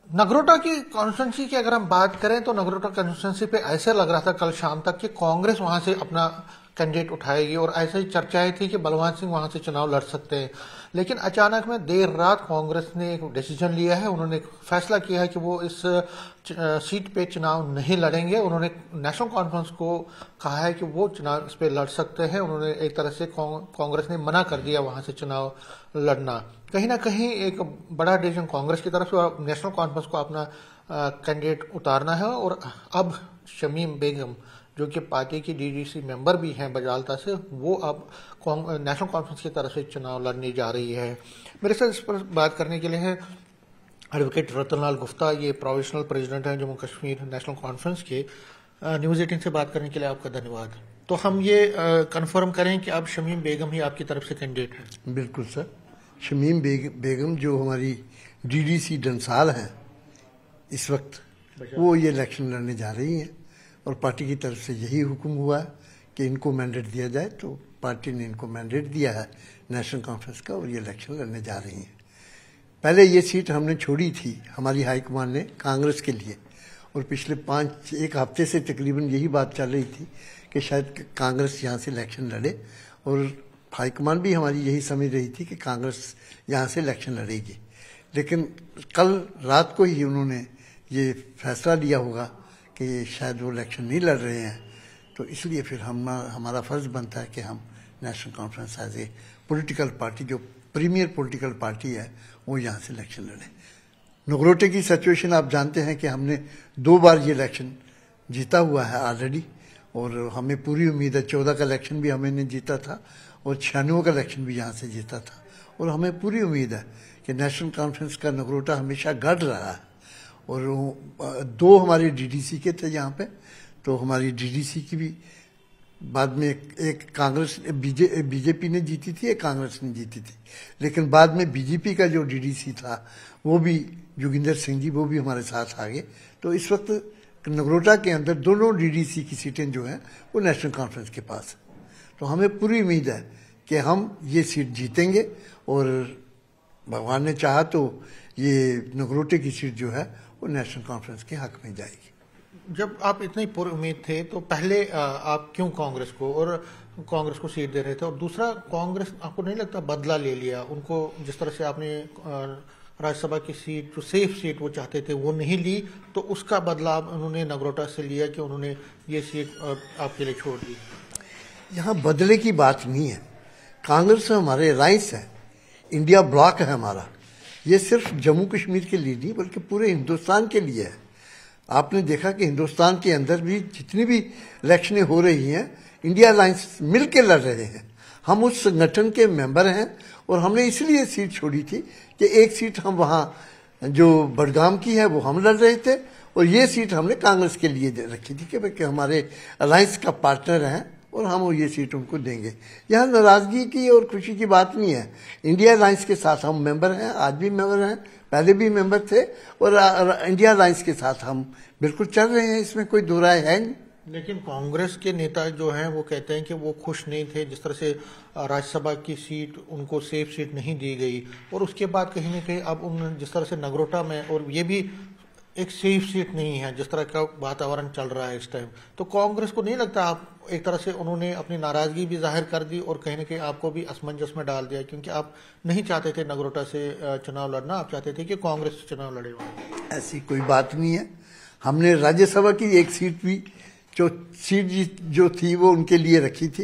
नगरोटा की कॉन्स्टिट्यूंसी की अगर हम बात करें तो नगरोटा कॉन्स्टिट्यूंसी पे ऐसे लग रहा था कल शाम तक कि कांग्रेस वहां से अपना कैंडिडेट उठाएगी और ऐसे ही चर्चाएं थी कि बलवान सिंह वहां से चुनाव लड़ सकते हैं। लेकिन अचानक में देर रात कांग्रेस ने एक डिसीजन लिया है, उन्होंने एक फैसला किया है कि वो इस सीट पे चुनाव नहीं लड़ेंगे। उन्होंने नेशनल कॉन्फ्रेंस को कहा है कि वो चुनाव इस पे लड़ सकते हैं। उन्होंने एक तरह से कांग्रेस ने मना कर दिया वहां से चुनाव लड़ना। कहीं ना कहीं एक बड़ा डिसीजन कांग्रेस की तरफ से नेशनल कॉन्फ्रेंस को अपना कैंडिडेट उतारना है। और अब शमीम बेगम जो कि पार्टी की डीडीसी मेंबर भी हैं बजालता से, वो अब नेशनल कॉन्फ्रेंस की तरफ से चुनाव लड़ने जा रही है। मेरे साथ इस पर बात करने के लिए है एडवोकेट रतनलाल गुप्ता, ये प्रोविजनल प्रेसिडेंट हैं जम्मू कश्मीर नेशनल कॉन्फ्रेंस के। न्यूज़ 18 से बात करने के लिए आपका धन्यवाद। तो हम ये कंफर्म करें कि अब शमीम बेगम ही आपकी तरफ से कैंडिडेट है? बिल्कुल सर, शमीम बेगम जो हमारी डीडीसी डंसाल हैं इस वक्त, वो ये इलेक्शन लड़ने जा रही हैं और पार्टी की तरफ से यही हुक्म हुआ है कि इनको मैंडेट दिया जाए, तो पार्टी ने इनको मैंडेट दिया है नेशनल कॉन्फ्रेंस का और ये इलेक्शन लड़ने जा रही हैं। पहले ये सीट हमने छोड़ी थी हमारी हाईकमान ने कांग्रेस के लिए, और पिछले एक हफ्ते से तकरीबन यही बात चल रही थी कि शायद कांग्रेस यहाँ से इलेक्शन लड़े, और हाईकमान भी हमारी यही समझ रही थी कि कांग्रेस यहाँ से इलेक्शन लड़ेगी। लेकिन कल रात को ही उन्होंने ये फैसला लिया होगा कि शायद वो इलेक्शन नहीं लड़ रहे हैं, तो इसलिए फिर हमारा फ़र्ज़ बनता है कि हम national conference as a political party, जो प्रीमियर पॉलिटिकल पार्टी है, वो यहाँ से इलेक्शन लड़े। नगरोटे की सिचुएशन आप जानते हैं कि हमने 2 बार ये इलेक्शन जीता हुआ है ऑलरेडी, और हमें पूरी उम्मीद है 14 का इलेक्शन भी हमने जीता था और 96 का इलेक्शन भी यहाँ से जीता था, और हमें पूरी उम्मीद है कि नेशनल कॉन्फ्रेंस का नगरोटा हमेशा गढ़ रहा है। और 2 हमारे डीडीसी के थे यहाँ पे, तो हमारी डीडीसी की भी बाद में एक कांग्रेस बीजेपी ने जीती थी, एक कांग्रेस ने जीती थी, लेकिन बाद में बीजेपी का जो डीडीसी था वो भी जोगिंदर सिंह जी, वो भी हमारे साथ आ गए। तो इस वक्त नगरोटा के अंदर दोनों डीडीसी की सीटें जो हैं वो नेशनल कॉन्फ्रेंस के पास है। तो हमें पूरी उम्मीद है कि हम ये सीट जीतेंगे, और भगवान ने चाहा तो ये नगरोटे की सीट जो है वो नेशनल कॉन्फ्रेंस के हक में जाएगी। जब आप इतनी पूरी उम्मीद थे तो पहले आप क्यों कांग्रेस को सीट दे रहे थे? और दूसरा, कांग्रेस आपको नहीं लगता बदला ले लिया? उनको जिस तरह से आपने राज्यसभा की सीट, जो सेफ सीट वो चाहते थे, वो नहीं ली, तो उसका बदला उन्होंने नगरोटा से लिया कि उन्होंने ये सीट आपके लिए छोड़ दी? यहाँ बदले की बात नहीं है। कांग्रेस हमारे अलायंस है, इंडिया ब्लॉक है हमारा। ये सिर्फ जम्मू कश्मीर के लिए नहीं बल्कि पूरे हिंदुस्तान के लिए है। आपने देखा कि हिंदुस्तान के अंदर भी जितनी भी इलेक्शनें हो रही हैं, इंडिया अलायंस मिल के लड़ रहे हैं। हम उस संगठन के मेंबर हैं, और हमने इसलिए सीट छोड़ी थी कि एक सीट हम वहाँ जो बडगाम की है वो हम लड़ रहे थे, और ये सीट हमने कांग्रेस के लिए रखी थी कि हमारे अलायंस का पार्टनर हैं और हम ये सीट उनको देंगे। यहाँ नाराज़गी की और खुशी की बात नहीं है। इंडिया अलायंस के साथ हम मेंबर हैं, आज भी मेंबर हैं, पहले भी मेंबर थे, और इंडिया अलायंस के साथ हम बिल्कुल चल रहे हैं, इसमें कोई दो राय है नहीं। लेकिन कांग्रेस के नेता जो हैं वो कहते हैं कि वो खुश नहीं थे जिस तरह से राज्यसभा की सीट उनको सेफ सीट नहीं दी गई, और उसके बाद कहीं ना कहीं अब उन जिस तरह से नगरोटा में, और ये भी एक सेफ सीट नहीं है जिस तरह का वातावरण चल रहा है इस टाइम, तो कांग्रेस को नहीं लगता आप एक तरह से उन्होंने अपनी नाराजगी भी जाहिर कर दी और कहीं ना कहीं आपको भी असमंजस में डाल दिया, क्योंकि आप नहीं चाहते थे नगरोटा से चुनाव लड़ना, आप चाहते थे कि कांग्रेस चुनाव लड़े? ऐसी कोई बात नहीं है। हमने राज्यसभा की एक सीट भी जो थी वो उनके लिए रखी थी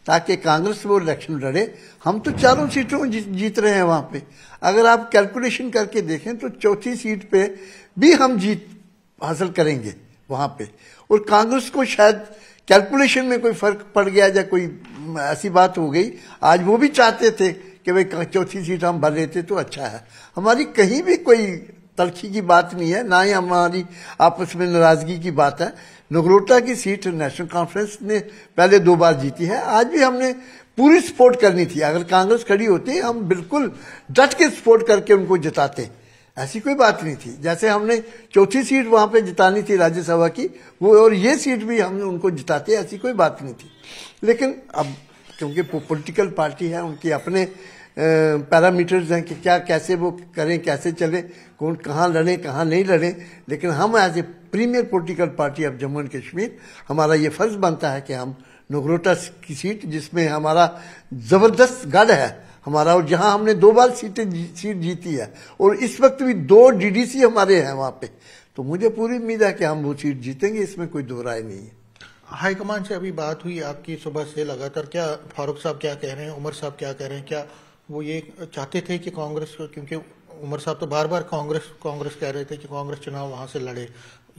ताकि कांग्रेस वो इलेक्शन लड़े। हम तो 4 सीटों जीत रहे हैं वहां पे। अगर आप कैलकुलेशन करके देखें तो 4थी सीट पे भी हम जीत हासिल करेंगे वहां पे, और कांग्रेस को शायद कैलकुलेशन में कोई फर्क पड़ गया या कोई ऐसी बात हो गई। आज वो भी चाहते थे कि भाई 4थी सीट हम भर लेते तो अच्छा है। हमारी कहीं भी कोई तलखी की बात नहीं है, ना ही हमारी आपस में नाराजगी की बात है। नगरोटा की सीट नेशनल कॉन्फ्रेंस ने पहले 2 बार जीती है, आज भी हमने पूरी सपोर्ट करनी थी। अगर कांग्रेस खड़ी होती हम बिल्कुल डट के सपोर्ट करके उनको जिताते, ऐसी कोई बात नहीं थी। जैसे हमने 4थी सीट वहां पे जितानी थी राज्यसभा की, वो और ये सीट भी हमने उनको जिताते, ऐसी कोई बात नहीं थी। लेकिन अब क्योंकि पॉलिटिकल पार्टी है, उनके अपने पैरामीटर्स हैं कि क्या कैसे वो करें, कैसे चले, कौन कहाँ लड़े कहाँ नहीं लड़े। लेकिन हम as a premier political party of Jammu and Kashmir, हमारा ये फर्ज बनता है कि हम नगरोटा की सीट, जिसमें हमारा जबरदस्त गढ़ है हमारा, और जहां हमने 2 बार सीट जीती है और इस वक्त भी 2 डीडीसी हमारे हैं वहां पे, तो मुझे पूरी उम्मीद है कि हम वो सीट जीतेंगे, इसमें कोई दो राय नहीं है। हाईकमान से अभी बात हुई आपकी सुबह से लगातार, क्या फारूक साहब क्या कह रहे हैं, उमर साहब क्या कह रहे हैं, क्या वो ये चाहते थे कि कांग्रेस, क्योंकि उमर साहब तो बार बार कांग्रेस कह रहे थे कि कांग्रेस चुनाव वहां से लड़े,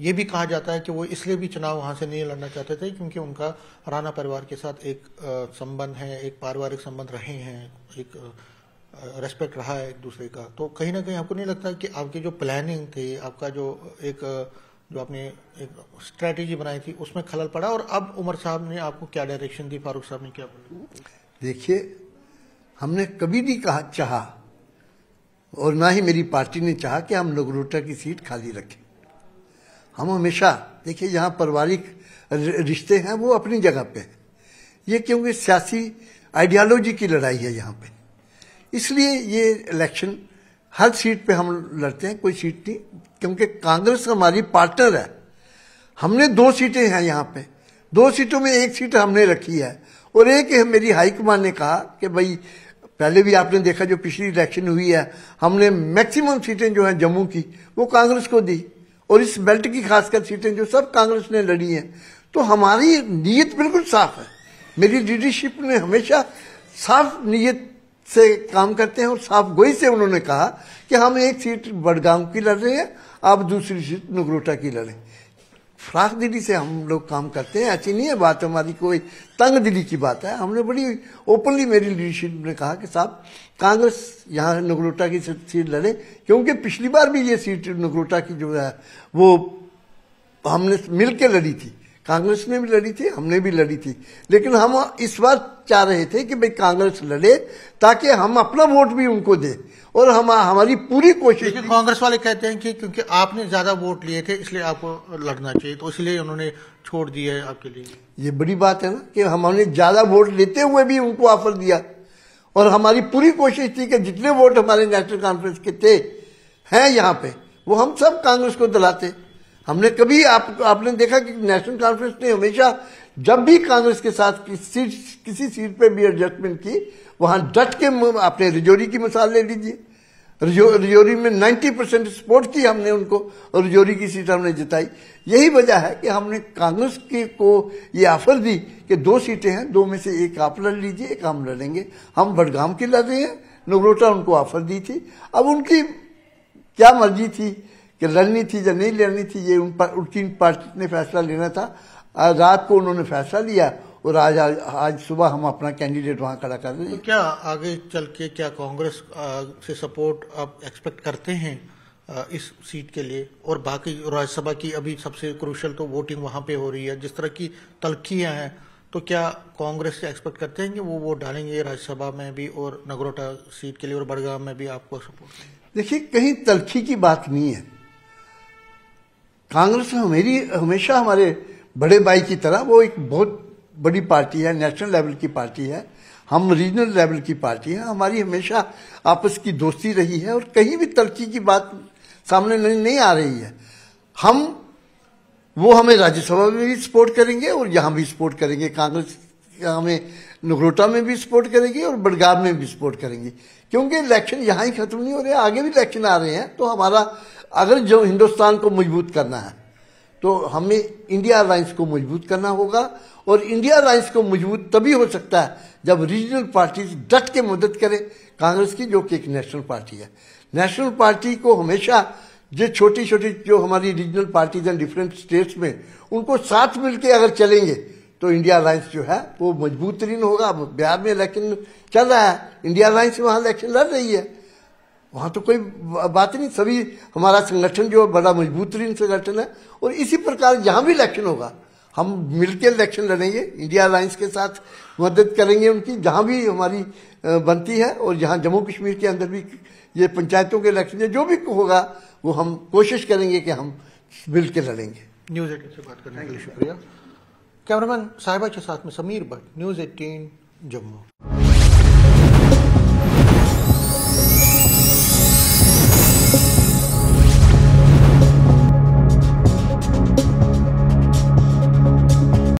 ये भी कहा जाता है कि वो इसलिए भी चुनाव वहां से नहीं लड़ना चाहते थे क्योंकि उनका राणा परिवार के साथ एक संबंध है, एक पारिवारिक संबंध रहे हैं, एक रेस्पेक्ट रहा है एक दूसरे का। तो कहीं ना कहीं आपको नहीं लगता कि आपकी जो प्लानिंग थी, आपका जो आपने एक स्ट्रेटेजी बनाई थी, उसमें खलल पड़ा? और अब उमर साहब ने आपको क्या डायरेक्शन दी, फारूक साहब ने क्या बोला? देखिए, हमने कभी नहीं चाहा और ना ही मेरी पार्टी ने चाहा कि हम नगरोटा की सीट खाली रखें। हम हमेशा, देखिए, यहाँ पारिवारिक रिश्ते हैं वो अपनी जगह पे हैं, ये क्योंकि सियासी आइडियोलॉजी की लड़ाई है यहाँ पे, इसलिए ये इलेक्शन हर सीट पे हम लड़ते हैं, कोई सीट नहीं, क्योंकि कांग्रेस हमारी पार्टनर है। हमने 2 सीटें हैं यहाँ पे, 2 सीटों में 1 सीट हमने रखी है और एक मेरी हाईकमान ने कहा कि भाई, पहले भी आपने देखा जो पिछली इलेक्शन हुई है, हमने मैक्सिमम सीटें जो हैं जम्मू की वो कांग्रेस को दी, और इस बेल्ट की खासकर सीटें जो सब कांग्रेस ने लड़ी हैं। तो हमारी नीयत बिल्कुल साफ है, मेरी लीडरशिप ने हमेशा साफ नीयत से काम करते हैं और साफ गोई से उन्होंने कहा कि हम 1 सीट बडगाम की लड़ रहे हैं, आप दूसरी सीट नगरोटा की लड़ें। फ्राक दिली से हम लोग काम करते हैं, ऐसी नहीं है बात हमारी कोई तंग दिली की बात है। हमने बड़ी ओपनली, मेरी लीडरशिप ने कहा कि साहब कांग्रेस यहाँ नगरोटा की सीट लड़े, क्योंकि पिछली बार भी ये सीट नगरोटा की जो है वो हमने मिल के लड़ी थी, कांग्रेस ने भी लड़ी थी, हमने भी लड़ी थी, लेकिन हम इस बार चाह रहे थे कि भाई कांग्रेस लड़े ताकि हम अपना वोट भी उनको दें, और हमारी पूरी कोशिश। कांग्रेस वाले कहते हैं कि क्योंकि आपने ज्यादा वोट लिए थे इसलिए आपको लड़ना चाहिए, तो इसलिए उन्होंने छोड़ दिया है आपके लिए। ये बड़ी बात है ना कि हमने ज्यादा वोट लेते हुए भी उनको ऑफर दिया, और हमारी पूरी कोशिश थी कि जितने वोट हमारे नेशनल कॉन्फ्रेंस के थे हैं यहाँ पे, वो हम सब कांग्रेस को दिलाते। हमने कभी आपने देखा कि नेशनल कॉन्फ्रेंस ने हमेशा जब भी कांग्रेस के साथ किसी सीट पे भी एडजस्टमेंट की, वहां डट के, आपने रिजौरी की मिसाल ले लीजिए, रिजौरी में 90% सपोर्ट की हमने उनको, और रिजौरी की सीट हमने जिताई। यही वजह है कि हमने कांग्रेस को ये ऑफर दी कि 2 सीटें हैं, 2 में से 1 आप लड़ लीजिए, 1 हम लड़ेंगे। हम बडगाम की लड़ रहे हैं, नगरोटा उनको ऑफर दी थी। अब उनकी क्या मर्जी थी कि लड़नी थी या नहीं लड़नी थी, ये उनकी पार्टी ने फैसला लेना था। रात को उन्होंने फैसला लिया और आज सुबह हम अपना कैंडिडेट वहां खड़ा कर रहे हैं। तो क्या आगे चल के क्या कांग्रेस से सपोर्ट आप एक्सपेक्ट करते हैं इस सीट के लिए? और बाकी राज्यसभा की अभी सबसे क्रूशल तो वोटिंग वहां पे हो रही है, जिस तरह की तलखियां हैं, तो क्या कांग्रेस से एक्सपेक्ट करते हैं कि वो वोट डालेंगे राज्यसभा में भी और नगरोटा सीट के लिए और बडगाम में भी आपको सपोर्ट? देखिए, कहीं तलखी की बात नहीं है। कांग्रेस हमेशा हमारे बड़े भाई की तरह, वो एक बहुत बड़ी पार्टी है, नेशनल लेवल की पार्टी है, हम रीजनल लेवल की पार्टी है, हमारी हमेशा आपस की दोस्ती रही है और कहीं भी तलखी की बात सामने नहीं आ रही है। वो हमें राज्यसभा में भी सपोर्ट करेंगे और यहाँ भी सपोर्ट करेंगे, कांग्रेस हमें नगरोटा में भी सपोर्ट करेगी और बडगाम में भी सपोर्ट करेंगी, क्योंकि इलेक्शन यहाँ ही खत्म नहीं हो रहे, आगे भी इलेक्शन आ रहे हैं। तो हमारा अगर जो हिंदुस्तान को मजबूत करना है तो हमें इंडिया अलायंस को मजबूत करना होगा, और इंडिया अलायंस को मजबूत तभी हो सकता है जब रीजनल पार्टीज डट के मदद करें कांग्रेस की, जो कि एक नेशनल पार्टी है। नेशनल पार्टी को हमेशा जो छोटी छोटी जो हमारी रीजनल पार्टीज हैं डिफरेंट स्टेट्स में, उनको साथ मिलकर अगर चलेंगे तो इंडिया अलायंस जो है वो मजबूत तरीन होगा। बिहार में इलेक्शन चल रहा है, इंडिया अलायंस वहां इलेक्शन लड़ रही है, वहां तो कोई बात नहीं, सभी हमारा संगठन जो बड़ा मजबूत तरीन संगठन है, और इसी प्रकार जहां भी इलेक्शन होगा हम मिलकर इलेक्शन लड़ेंगे, इंडिया अलायंस के साथ मदद करेंगे उनकी जहां भी हमारी बनती है, और जहां जम्मू कश्मीर के अंदर भी ये पंचायतों के इलेक्शन जो भी होगा वो हम कोशिश करेंगे कि हम मिलकर लड़ेंगे। न्यूज़ 18 से बात करने के लिए शुक्रिया। कैमरामैन साहिबा के साथ में समीर भट्ट, न्यूज़ 18 जम्मू।